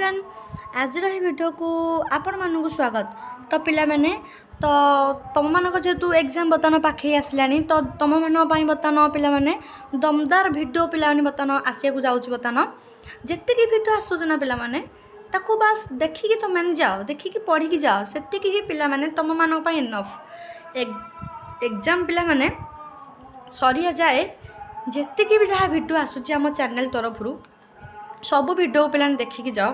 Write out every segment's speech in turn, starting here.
Everyone आज video को आपण मानक स्वागत। तो पिला माने तो तुम मानक जेहेतु एग्जाम बर्तमान पाखे आसला तो तुम मान बर्तमान पिला माने दमदार भिडियो पिला बर्तमान आसिया जाऊँच बर्तमान जी भिडियो आसूना पिला माने ताकू बस देखिकी तुम मैंने जाओ देखिकी पढ़ी जाओ से ही पिला माने तुम मान इनफ एग्जाम पिला माने सरी जाए जी भी जहाँ भिडियो आसूँ आम चैनल तरफ सब भिडियो पे देखिकी जाओ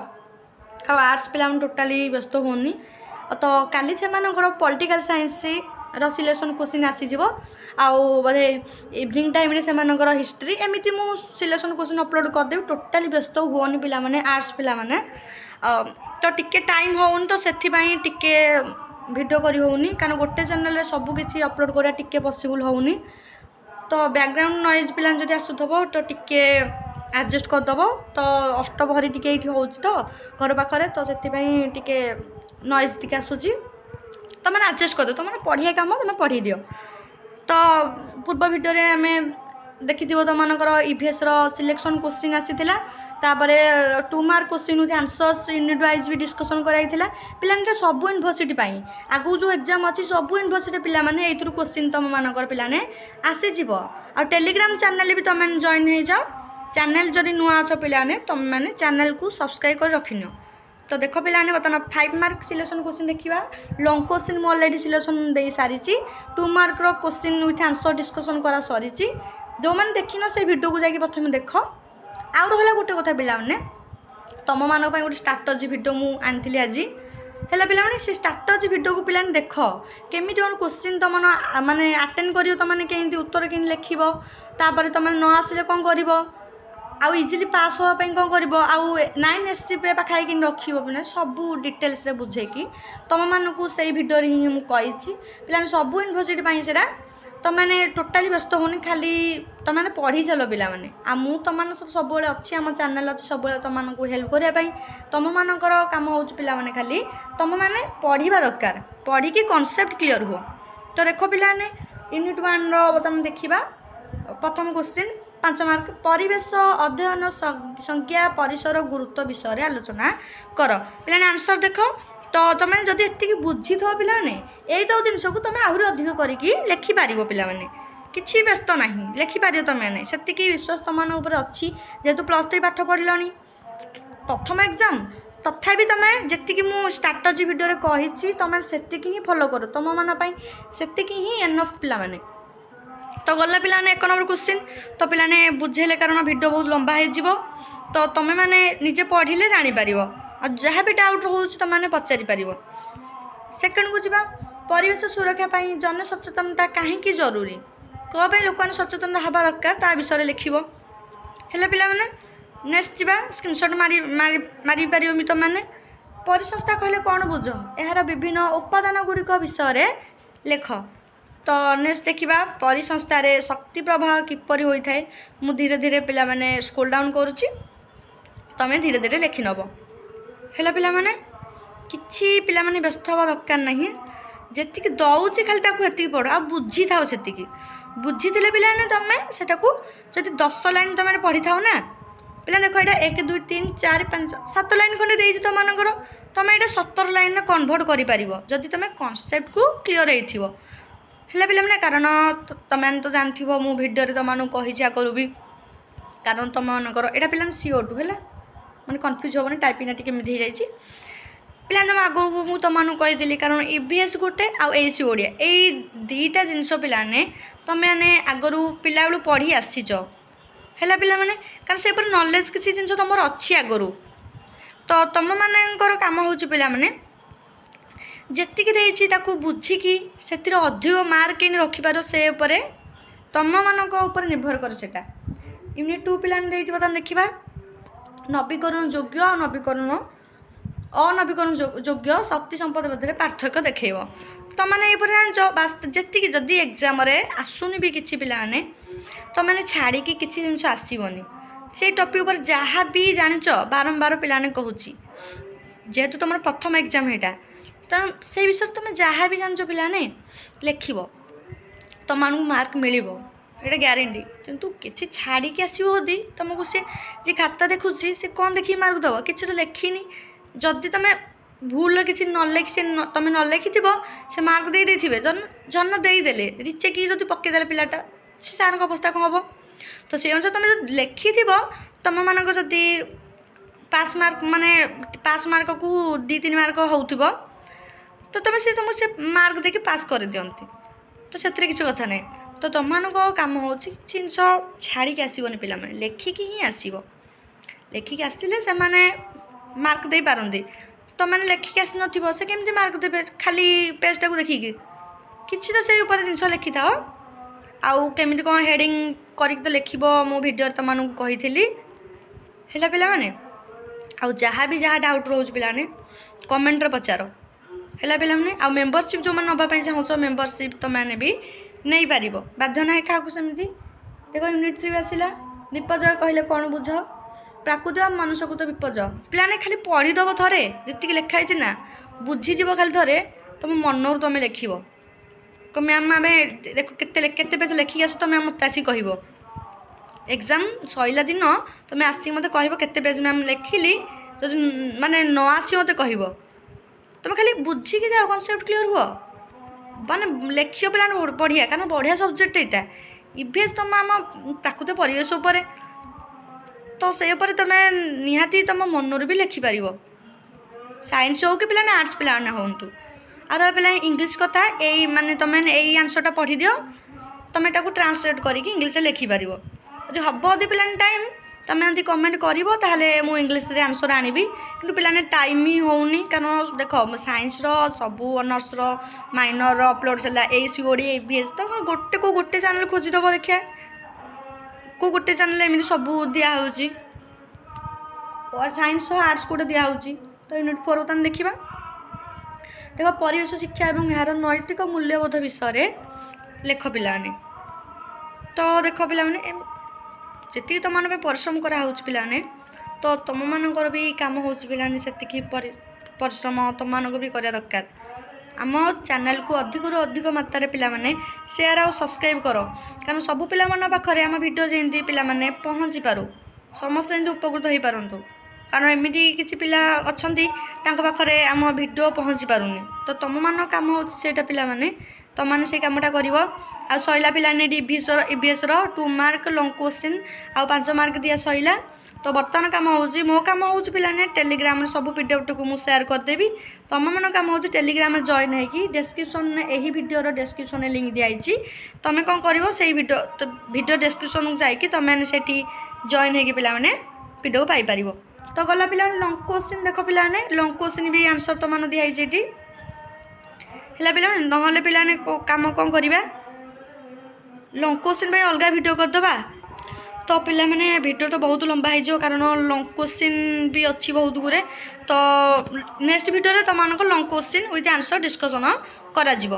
आ आर्ट्स पिला टोटाली व्यस्त होनी तो काली से पॉलिटिकल साइंस सिलेक्शन क्वेश्चन आसीज आधे इवनिंग टाइम से हिस्ट्री एमती मु सिलेक्शन क्वेश्चन अपलोड करदेवी टोटाली व्यस्त हुओनी पिला माने आर्ट्स पिला माने तो टिके टाइम होनी तो से टिके भिडियो करी होनी कारण गोटे चैनल सब किसी अपलोड करा टिके पॉसिबल होनी तो बैकग्राउंड नॉइज पिला जब आसुथबो तो टिके एडजस्ट करदेव तो अष्टभरी टिके हो तो घर पाखे तो से नॉइज टिके आसूची तो मैंने एडजस्ट करदे तो मैंने पढ़िया कम तुम पढ़ी दियो। तो पूर्व भिडियो आम देखि तुम मानकर ईवीएस सिलेक्शन क्वेश्चन आसीला तापर 2 mark question answers unit wise भी डिस्कसन कराइला पिलाने सब यूनिवर्सिटी आगू जो एग्जाम अच्छी सब यूनिवर्सिटी पिला माने एथुर क्वेश्चन तुम मानकर पिलाने आसीज आ टेलीग्राम चैनल भी तुम जॉइन हो जाओ चैनल जदि नुआ अच्छ पिलाने तुम मैंने चैनल को सब्सक्राइब कर रखिन। तो देख पिलाने बर्तमान 5 मार्क सिलेक्शन क्वेश्चन देखा लॉन्ग क्वेश्चन मुझे अलरेडी सिलेक्शन दे सारी 2 mark question with answer discussion करा सरी जो मैंने देखिन से वीडियो को जाकि प्रथम देख आउ रहा गोटे कथा पिलाने तुम मान गोटे स्ट्राटेजी वीडियो मुझे आज है पिला से स्ट्राटेजी वीडियो को पिलाने देख केमी क्वेश्चन तुम माने अटेंड कर तुमने उत्तर के लिख तुम न आसिले कौन कर आउ इजिली पास होगापी कौन कर 9 एसजीपी पाखाई कि रखना सब डिटेल्स रे बुझेकी तुम मानक से भिडियो ही मुझे पिला सब यूनिवर्सिटी से तुम मैंने टोटाली व्यस्त होनी खाली तुम मैंने पढ़ी चल पिला माने आ मु तुम सब अच्छी आम चैनल अच्छी सब तुमको हेल्प करने तुम मानकर कम हो पिला माने खाली तुम मैंने पढ़ा दरकार पढ़ी कॉन्सेप्ट क्लियर हो। तो देख पिलाने यूनिट 1 बर्तमान देखा प्रथम क्वेश्चन 5 मार्क परिवेश अध्ययन संज्ञा परिसर गुरुत्व विषय आलोचना कर पिलाने आंसर देख तो तुम जदि एति बुझी थो पिलाने यही तो जिनस को तुम आहरी अधिक करके लिखिपार पिलाने किसी व्यस्त ना लिखिपार तुम मैंने से विश्वास तुम अच्छी जेहेतु +3 पाठ पढ़ल प्रथम एग्जाम तथापि तुम जी मुझे स्ट्राटेजी वीडियो कही तुम से ही फॉलो कर तुम मानी से ही एनफ पिलाने। तो गला पिलाने 1 नंबर क्वेश्चन तो पिलाने बुझेले कारण वीडियो बहुत लंबा हो तो तुम मैंने निजे पढ़िले जापर और जहाँ भी डाउट हो तुमने पचारि पार। सेकेंड को जा परिवेश सुरक्षा जनसचेतनता कहीं जरूरी कौन लोक सचेतन हवा दरकार ता विषय लिख है पिलाने। नेक्स्ट जा स्क्रीनशॉट मारी पार तुमने परिसंस्था कहले कौन बुझ यार विभिन्न उपादान गुड़िक विषय लेख। तो नेक्स्ट देखा परिसंस्था शक्ति प्रवाह किपरि होता है मु धीरे धीरे पिला माने स्क्रोल डाउन करुच्ची तुम धीरे धीरे लिखि नब है पिलाने किछि पिला माने व्यस्त हवा दरकार नहीं जी दौची खाली ताकू पढ़ आ बुझी था से बुझी पिलाने तुम से जब 10 लाइन तुम पढ़ी था ना पिला देख यहाँ 1 2 3 4 5 7 लाइन खंडे दे तुम मानकर तुम यहाँ 17 लाइन कन्वर्ट कर तुम कॉन्सेप्ट को क्लीयर हो है पिला कारण तुम तो जानथ मु भिडियो तुमको कही आगु भी कारण तुम मानकर यहाँ पिला CO2 है मैंने कन्फ्यूज होनी टाइपिंग केमी हो जाए पिला तुम आगु मुझे तुमको कही कारण ईवीएस गोटे AC ओडिया यही 2टा जिनस पिलाने तुम मैंने आगु पिला बेलू पढ़ी आसीच है पिलाने कारण से नॉलेज किसी जिन तुम अच्छी आगु तो तुम मानकर कम हो पिला माने जी बुझिकी से अधिक मार्क रखिपार से तुम मान निर्भर कर सेटा। यूनिट 2 पिला बर्तमान देखा नवीकरण योग्य और नवीकरण अनवीकरण योग्य शक्ति संपद मध्य पार्थक्य देखेब तुमने जान बास जी जदि एग्जाम आसुनी भी किसी पिलाने तुमने छाड़ी किसी जिन आसबनी से टॉपिक पर जहाँ भी जाच बारंबार पिलाने कहूँ जेहेतु तुम प्रथम एग्जाम यहाँ तो से विषय तुम जहाँ भी जान पिलाने लिख तुम मार्क मिल ଏଇଟା ଗ୍ୟାରେଣ୍ଟି। କିନ୍ତୁ କିଛି ଛାଡ଼ିକି ଆସିବ ଯଦି ତୁମକୁ ସେ ଯେ ଖାତା ଦେଖୁଛି ସେ କ'ଣ ଦେଖିକି ମାର୍କ ଦେବ? କିଛି ତ ଲେଖିନି। ଯଦି ତୁମେ ଭୁଲ କିଛି ନ ଲେଖି ତୁମେ ନ ଲେଖିଥିବ ସେ ମାର୍କ ଦେଇଥିବେ, ଜନ୍ମ ଦେଇଦେଲେ ରିଚେକ୍ ଯଦି ପକାଇଦେଲେ ପିଲାଟା, ସେ ସାର୍ଙ୍କ ଅବସ୍ଥା କ'ଣ ହେବ? ତ ସେଇ ଅନୁସାରେ ତୁମେ ଯଦି ଲେଖିଥିବ, ତୁମମାନଙ୍କ ଯଦି ପାସ୍ ମାର୍କ ମାନେ ପାସ୍ ମାର୍କକୁ 2-3 ମାର୍କ ହେଉଥିବ ତ ତୁମକୁ ସେ ମାର୍କ ଦେଇକି ପାସ୍ କରିଦିଅନ୍ତି। ତ ସେଥିରେ କିଛି କଥା ନାହିଁ। ତ ତୁମମାନଙ୍କ କାମ ହେଉଛି ଜିନିଷ ଛାଡ଼ିକି ଆସିବନି ପିଲାମାନେ, ଲେଖିକି ହିଁ ଆସିବ। ଲେଖିକି ଆସିଲେ ସେମାନେ ମାର୍କ ଦେଇପାରନ୍ତି। ତୁମମାନେ ଲେଖିକି ଆସିନଥିବ ସେ କେମିତି ମାର୍କ ଦେବେ? ଖାଲି ପେଜ୍ଟାକୁ ଦେଖିକି କିଛି ତ ସେଇ ଉପରେ ଜିନିଷ ଲେଖିଥାଅ। ଆଉ କେମିତି କ'ଣ ହେଡ଼ିଂ କରିକି ତ ଲେଖିବ ମୁଁ ଭିଡ଼ିଓରେ ତୁମମାନଙ୍କୁ କହିଥିଲି। ହେଲା ପିଲାମାନେ, ଆଉ ଯାହା ଡାଉଟ୍ ରହୁଛି ପିଲାମାନେ କମେଣ୍ଟରେ ପଚାର। ହେଲା ପିଲାମାନେ, ଆଉ ମେମ୍ବରସିପ୍ ଯେଉଁମାନେ ନେବା ପାଇଁ ଚାହୁଁଛ ମେମ୍ବରସିପ୍ ତୁମମାନେ ବି ନେଇପାରିବ, ବାଧ୍ୟ ନାହିଁ କାହାକୁ ସେମିତି। ଦେଖ ୟୁନିଟ୍ 3 ଆସିଲା, ବିପର୍ଯ୍ୟୟ କହିଲେ କ'ଣ ବୁଝ? ପ୍ରାକୃତିକ ମନୁଷ୍ୟକୃତ ବିପର୍ଯ୍ୟୟ। ପିଲାମାନେ ଖାଲି ପଢ଼ିଦେବ ଥରେ, ଯେତିକି ଲେଖା ହେଇଛି ନା ବୁଝିଯିବ ଖାଲି ଥରେ, ତୁମ ମନରୁ ତୁମେ ଲେଖିବ। ମ୍ୟାମ୍ ଆମେ ଦେଖ କେତେ ପେଜ୍ ଲେଖିକି ଆସ, ତୁମେ ମୋତେ ଆସିକି କହିବ। ଏକ୍ଜାମ୍ ସରିଲା ଦିନ ତୁମେ ଆସିକି ମୋତେ କହିବ କେତେ ପେଜ୍ ମ୍ୟାମ୍ ଲେଖିଲି। ଯଦି ମାନେ ନ ଆସିବ ମୋତେ କହିବ। ତୁମେ ଖାଲି ବୁଝିକି ଯାଅ, କନସେପ୍ଟ କ୍ଲିୟର୍ ହୁଅ। ମାନେ ଲେଖିବ ପିଲାମାନେ ବଢ଼ିଆ, କାରଣ ବଢ଼ିଆ ସବଜେକ୍ଟ ଏଇଟା। ଇଭିଏସ୍ ତୁମ ଆମ ପ୍ରାକୃତିକ ପରିବେଶ ଉପରେ, ତ ସେଇ ଉପରେ ତୁମେ ନିହାତି ତୁମ ମନରୁ ବି ଲେଖିପାରିବ। ସାଇନ୍ସ ହେଉ କି ପିଲାମାନେ ଆର୍ଟ୍ସ ପିଲାମାନେ ହୁଅନ୍ତୁ। ଆଉ ପିଲା ଇଂଲିଶ କଥା, ଏଇ ମାନେ ତୁମେ ଏଇ ଆନ୍ସର୍ଟା ପଢ଼ିଦିଅ, ତୁମେ ତାକୁ ଟ୍ରାନ୍ସଲେଟ୍ କରିକି ଇଂଲିଶରେ ଲେଖିପାରିବ। ଯଦି ହେବ ଯଦି ପିଲାମାନେ ଟାଇମ୍ ତୁମେ ଯଦି କମେଣ୍ଟ କରିବ ତାହେଲେ ମୁଁ ଇଂଲିଶରେ ଆନ୍ସର୍ ଆଣିବି। କିନ୍ତୁ ପିଲାମାନେ ଟାଇମ୍ ହିଁ ହେଉନି, କାରଣ ଦେଖ ସାଇନ୍ସର ସବୁ ଅନର୍ସର ମାଇନରର ଅପଲୋଡ଼୍ ହେଲା, ACOD ABS, ତ ଗୋଟେ ଚ୍ୟାନେଲ୍ ଖୋଜିଦେବ ଦେଖିବା। କେଉଁ ଗୋଟେ ଚ୍ୟାନେଲ୍ ଏମିତି ସବୁ ଦିଆହେଉଛି। ସାଇନ୍ସ ସହ ଆର୍ଟ୍ସ କେଉଁଟା ଦିଆହେଉଛି, ତ ୟୁନିଟ୍ 4 ବର୍ତ୍ତମାନ ଦେଖିବା। ଦେଖ ପରିବେଶ ଶିକ୍ଷା ଏବଂ ଏହାର ନୈତିକ ମୂଲ୍ୟବୋଧ ବିଷୟରେ ଲେଖ ପିଲାମାନେ। ତ ଦେଖ ପିଲାମାନେ ଯେତିକି ତୁମମାନଙ୍କ ପାଇଁ ପରିଶ୍ରମ କରାହେଉଛି ପିଲାମାନେ, ତ ତୁମମାନଙ୍କର ବି କାମ ହେଉଛି ପିଲାମାନେ ସେତିକି ପରିଶ୍ରମ ତୁମମାନଙ୍କୁ ବି କରିବା ଦରକାର। ଆମ ଚ୍ୟାନେଲ୍କୁ ଅଧିକରୁ ଅଧିକ ମାତ୍ରାରେ ପିଲାମାନେ ସେୟାର ଆଉ ସବସ୍କ୍ରାଇବ୍ କର, କାରଣ ସବୁ ପିଲାମାନଙ୍କ ପାଖରେ ଆମ ଭିଡ଼ିଓ ଯେମିତି ପିଲାମାନେ ପହଞ୍ଚିପାରୁ, ସମସ୍ତେ ଯେମିତି ଉପକୃତ ହୋଇପାରନ୍ତୁ। କାରଣ ଏମିତି କିଛି ପିଲା ଅଛନ୍ତି ତାଙ୍କ ପାଖରେ ଆମ ଭିଡ଼ିଓ ପହଞ୍ଚି ପାରୁନି। ତ ତୁମମାନଙ୍କ କାମ ହେଉଛି ସେଇଟା ପିଲାମାନେ, ତୁମମାନେ ସେଇ କାମଟା କରିବ। ଆଉ ସଇଲା ପିଲାମାନେ EVSର 2 ମାର୍କ ଲଙ୍ଗ୍ କୋଶ୍ଚିନ୍ ଆଉ 5 ମାର୍କ ଦିଆ ସଇଲା। ତ ବର୍ତ୍ତମାନ କାମ ହେଉଛି, ମୋ କାମ ହେଉଛି ପିଲାମାନେ ଟେଲିଗ୍ରାମରେ ସବୁ PDFଟିକୁ ମୁଁ ସେୟାର କରିଦେବି। ତୁମମାନଙ୍କ କାମ ହେଉଛି ଟେଲିଗ୍ରାମରେ ଜଏନ୍ ହେଇକି ଡେସ୍କ୍ରିପ୍ସନ୍ରେ ଏହି ଭିଡ଼ିଓର ଡେସ୍କ୍ରିପ୍ସନ୍ରେ ଲିଙ୍କ୍ ଦିଆହେଇଛି। ତୁମେ କ'ଣ କରିବ, ସେଇ ଭିଡ଼ିଓ ଡେସ୍କ୍ରିପ୍ସନ୍କୁ ଯାଇକି ତୁମେମାନେ ସେଠି ଜଏନ୍ ହେଇକି ପିଲାମାନେ ଭିଡ଼ିଓ ପାଇପାରିବ। ତ ଗଲା ପିଲାମାନେ ଲଙ୍ଗ୍ କୋଶ୍ଚିନ୍। ଦେଖ ପିଲାମାନେ ଲଙ୍ଗ୍ କୋଶ୍ଚିନ୍ ବି ଆନ୍ସର୍ ତୁମମାନଙ୍କୁ ଦିଆହେଇଛି ଏଠି। ହେଲା ପିଲାମାନେ, ନହେଲେ ପିଲାମାନେ କାମ କ'ଣ କରିବା, ଲଙ୍ଗ୍ କୋଶ୍ଚିନ୍ ପାଇଁ ଅଲଗା ଭିଡ଼ିଓ କରିଦେବା। ତ ପିଲାମାନେ ଭିଡ଼ିଓ ତ ବହୁତ ଲମ୍ବା ହେଇଯିବ, କାରଣ ଲଙ୍ଗ୍ କୋଶ୍ଚିନ୍ ବି ଅଛି ବହୁତ ଗୁରେ। ତ ନେକ୍ସଟ ଭିଡ଼ିଓରେ ତୁମମାନଙ୍କ long question with answer discussion କରାଯିବ।